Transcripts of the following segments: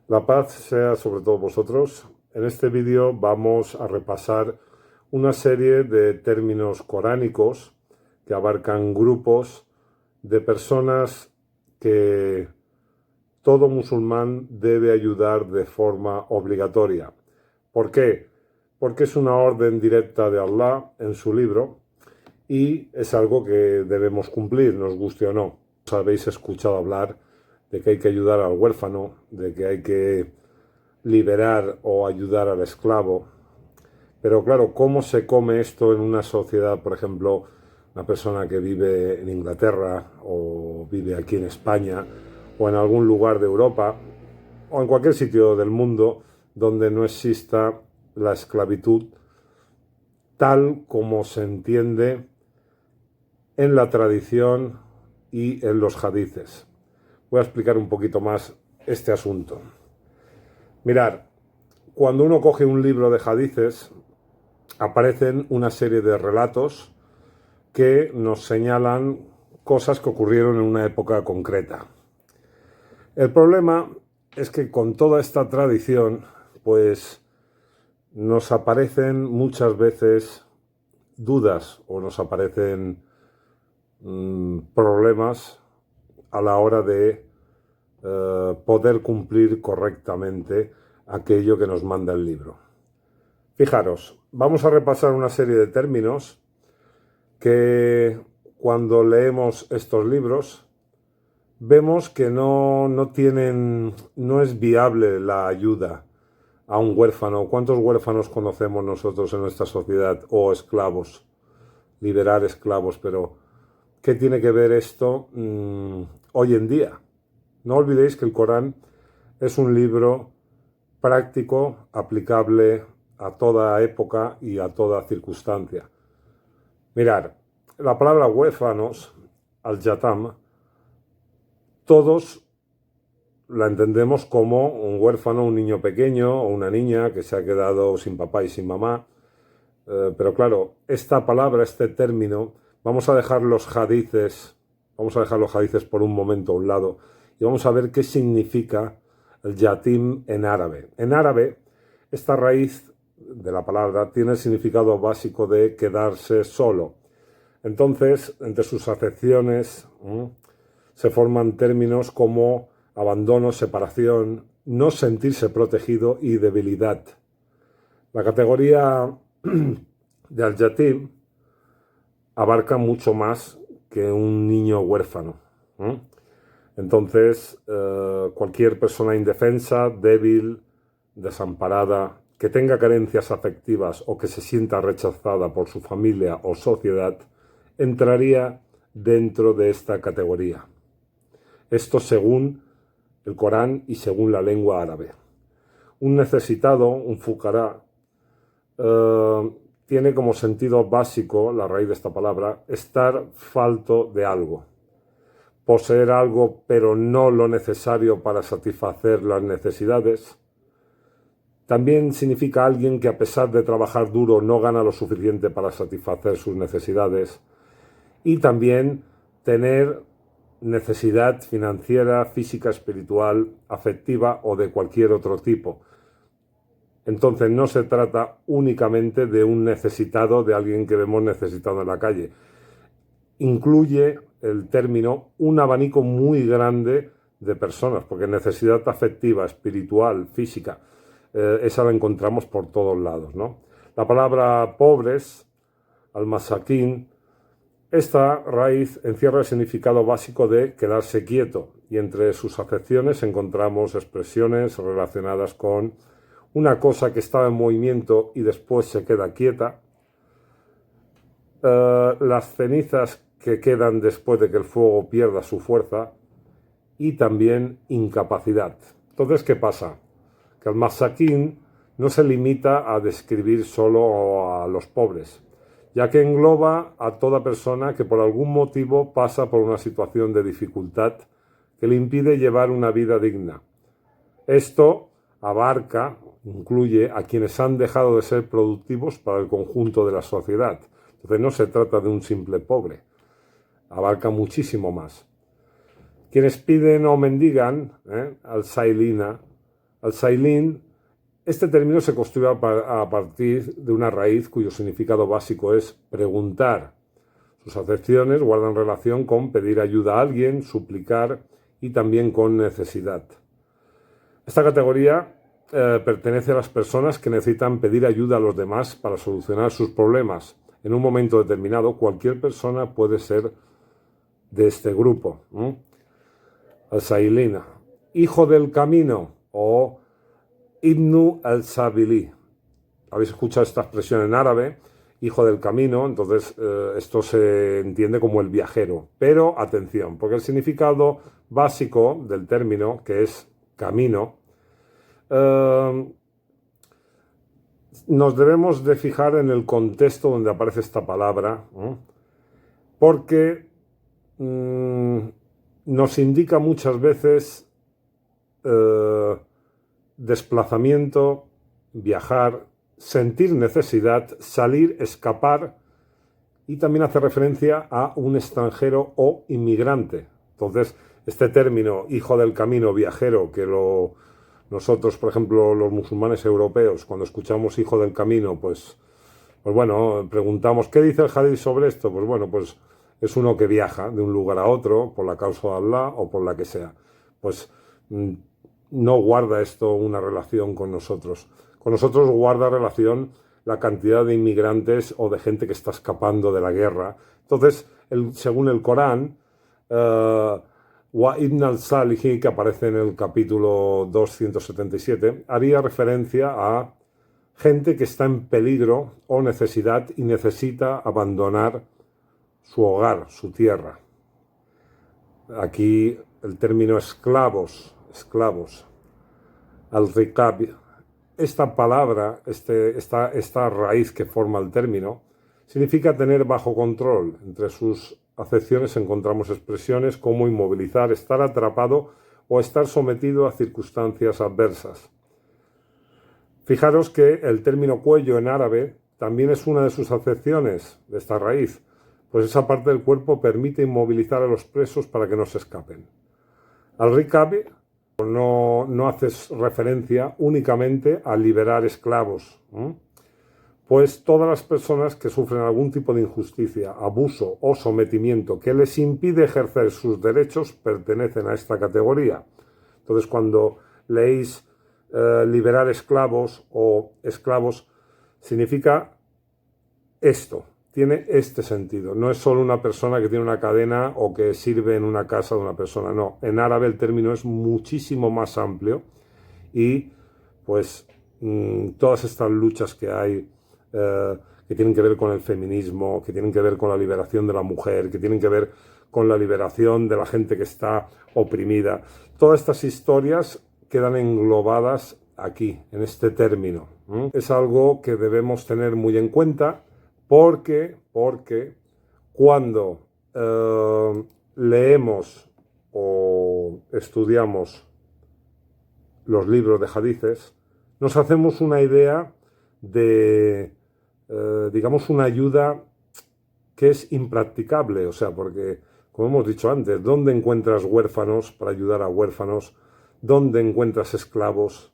La paz sea sobre todos vosotros. En este vídeo vamos a repasar una serie de términos coránicos que abarcan grupos de personas que todo musulmán debe ayudar de forma obligatoria. ¿Por qué? Porque es una orden directa de Allah en su libro y es algo que debemos cumplir, nos guste o no. Habéis escuchado hablar de que hay que ayudar al huérfano, de que hay que liberar o ayudar al esclavo. Pero claro, ¿cómo se come esto en una sociedad, por ejemplo, una persona que vive en Inglaterra o vive aquí en España o en algún lugar de Europa o en cualquier sitio del mundo donde no exista la esclavitud tal como se entiende en la tradición y en los hadices? Voy a explicar un poquito más este asunto. Mirad, cuando uno coge un libro de hadices, aparecen una serie de relatos que nos señalan cosas que ocurrieron en una época concreta. El problema es que con toda esta tradición, pues nos aparecen muchas veces dudas o nos aparecen problemas a la hora de poder cumplir correctamente aquello que nos manda el libro. Fijaros, vamos a repasar una serie de términos que cuando leemos estos libros vemos que no es viable la ayuda a un huérfano. ¿Cuántos huérfanos conocemos nosotros en nuestra sociedad? O esclavos, liberar esclavos, pero ¿qué tiene que ver esto hoy en día? No olvidéis que el Corán es un libro práctico, aplicable a toda época y a toda circunstancia. Mirad, la palabra huérfanos, al-yatam, todos la entendemos como un huérfano, un niño pequeño o una niña que se ha quedado sin papá y sin mamá. Pero claro, esta palabra, este término, vamos a dejar los hadices por un momento a un lado y vamos a ver qué significa el yatim en árabe. En árabe, esta raíz de la palabra tiene el significado básico de quedarse solo. Entonces, entre sus acepciones se forman términos como abandono, separación, no sentirse protegido y debilidad. La categoría de al-yatim abarca mucho más que un niño huérfano. Entonces, cualquier persona indefensa, débil, desamparada, que tenga carencias afectivas o que se sienta rechazada por su familia o sociedad, entraría dentro de esta categoría. Esto según el Corán y según la lengua árabe. Un necesitado, un fuqará, tiene como sentido básico, la raíz de esta palabra, estar falto de algo. Poseer algo pero no lo necesario para satisfacer las necesidades. También significa alguien que a pesar de trabajar duro no gana lo suficiente para satisfacer sus necesidades. Y también tener necesidad financiera, física, espiritual, afectiva o de cualquier otro tipo. Entonces no se trata únicamente de un necesitado, de alguien que vemos necesitado en la calle. Incluye el término un abanico muy grande de personas, porque necesidad afectiva, espiritual, física, esa la encontramos por todos lados, ¿no? La palabra pobres, al-masakin, esta raíz encierra el significado básico de quedarse quieto y entre sus acepciones encontramos expresiones relacionadas con una cosa que estaba en movimiento y después se queda quieta, las cenizas que quedan después de que el fuego pierda su fuerza y también incapacidad. Entonces, ¿qué pasa? Que el masakin no se limita a describir solo a los pobres, ya que engloba a toda persona que por algún motivo pasa por una situación de dificultad que le impide llevar una vida digna. Esto incluye a quienes han dejado de ser productivos para el conjunto de la sociedad. Entonces no se trata de un simple pobre, abarca muchísimo más. Quienes piden o mendigan, al-sailina, Al-Sailin, este término se construye a partir de una raíz cuyo significado básico es preguntar. Sus acepciones guardan relación con pedir ayuda a alguien, suplicar y también con necesidad. Esta categoría pertenece a las personas que necesitan pedir ayuda a los demás para solucionar sus problemas. En un momento determinado, cualquier persona puede ser de este grupo. Al-Sailin, hijo del camino o Ibnu al-Sabili. Habéis escuchado esta expresión en árabe, hijo del camino, entonces esto se entiende como el viajero. Pero atención, porque el significado básico del término, que es camino, nos debemos de fijar en el contexto donde aparece esta palabra, porque nos indica muchas veces desplazamiento, viajar, sentir necesidad, salir, escapar, y también hace referencia a un extranjero o inmigrante. Entonces, este término, hijo del camino, viajero, que nosotros, por ejemplo, los musulmanes europeos, cuando escuchamos hijo del camino, pues bueno, preguntamos, ¿qué dice el hadith sobre esto? Pues bueno, pues es uno que viaja de un lugar a otro por la causa de Allah o por la que sea. Pues no guarda esto una relación con nosotros. Con nosotros guarda relación la cantidad de inmigrantes o de gente que está escapando de la guerra. Entonces, según el Corán, Wa ibn al-Salihi, que aparece en el capítulo 277, haría referencia a gente que está en peligro o necesidad y necesita abandonar su hogar, su tierra. Aquí el término esclavos, al-Rikab. Esta palabra, esta raíz que forma el término, significa tener bajo control. Entre sus acepciones encontramos expresiones como inmovilizar, estar atrapado o estar sometido a circunstancias adversas. Fijaros que el término cuello en árabe también es una de sus acepciones de esta raíz, pues esa parte del cuerpo permite inmovilizar a los presos para que no se escapen. Al-Rikab no hace referencia únicamente a liberar esclavos, pues todas las personas que sufren algún tipo de injusticia, abuso o sometimiento que les impide ejercer sus derechos pertenecen a esta categoría. Entonces, cuando leéis liberar esclavos o esclavos, significa esto, tiene este sentido. No es solo una persona que tiene una cadena o que sirve en una casa de una persona, no. En árabe el término es muchísimo más amplio y pues todas estas luchas que hay que tienen que ver con el feminismo, que tienen que ver con la liberación de la mujer, que tienen que ver con la liberación de la gente que está oprimida. Todas estas historias quedan englobadas aquí, en este término. Es algo que debemos tener muy en cuenta porque cuando leemos o estudiamos los libros de hadices, nos hacemos una idea de, digamos, una ayuda que es impracticable, o sea, porque, como hemos dicho antes, ¿dónde encuentras huérfanos para ayudar a huérfanos? ¿Dónde encuentras esclavos?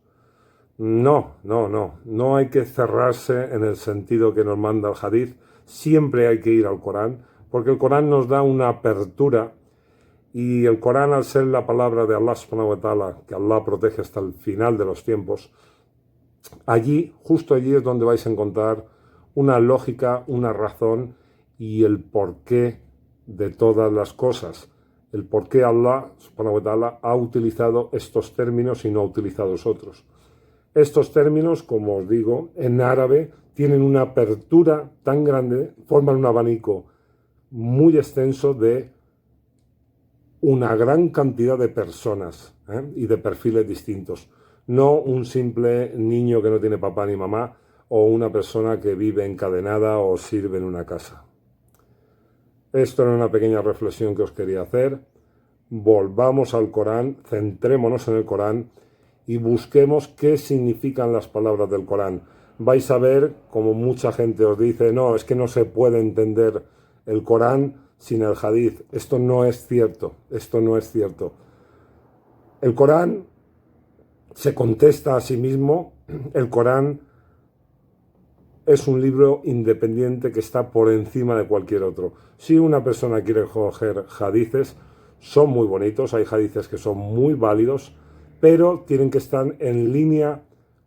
No hay que cerrarse en el sentido que nos manda el hadith, siempre hay que ir al Corán, porque el Corán nos da una apertura y el Corán, al ser la palabra de Allah subhanahu wa ta'ala, que Allah protege hasta el final de los tiempos, justo allí es donde vais a encontrar una lógica, una razón y el porqué de todas las cosas. El por qué Allah subhanahu wa ta'ala ha utilizado estos términos y no ha utilizado otros. Estos términos, como os digo, en árabe tienen una apertura tan grande, forman un abanico muy extenso de una gran cantidad de personas y de perfiles distintos. No un simple niño que no tiene papá ni mamá o una persona que vive encadenada o sirve en una casa. Esto era una pequeña reflexión que os quería hacer. Volvamos al Corán, centrémonos en el Corán y busquemos qué significan las palabras del Corán. Vais a ver, como mucha gente os dice, no, es que no se puede entender el Corán sin el hadith. Esto no es cierto, El Corán se contesta a sí mismo. El Corán es un libro independiente que está por encima de cualquier otro. Si una persona quiere coger hadices, son muy bonitos, hay hadices que son muy válidos, pero tienen que estar en línea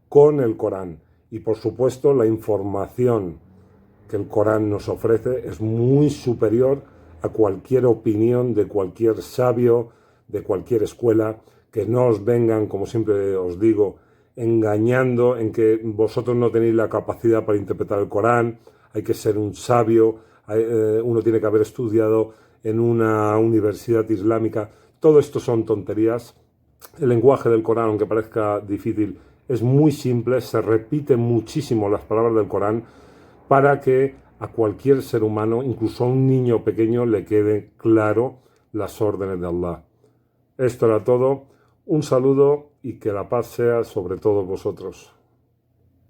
con el Corán. Y por supuesto, la información que el Corán nos ofrece es muy superior a cualquier opinión de cualquier sabio, de cualquier escuela. Que no os vengan, como siempre os digo, engañando en que vosotros no tenéis la capacidad para interpretar el Corán, hay que ser un sabio, uno tiene que haber estudiado en una universidad islámica. Todo esto son tonterías. El lenguaje del Corán, aunque parezca difícil, es muy simple, se repiten muchísimo las palabras del Corán para que a cualquier ser humano, incluso a un niño pequeño, le quede claro las órdenes de Allah. Esto era todo. Un saludo y que la paz sea sobre todos vosotros.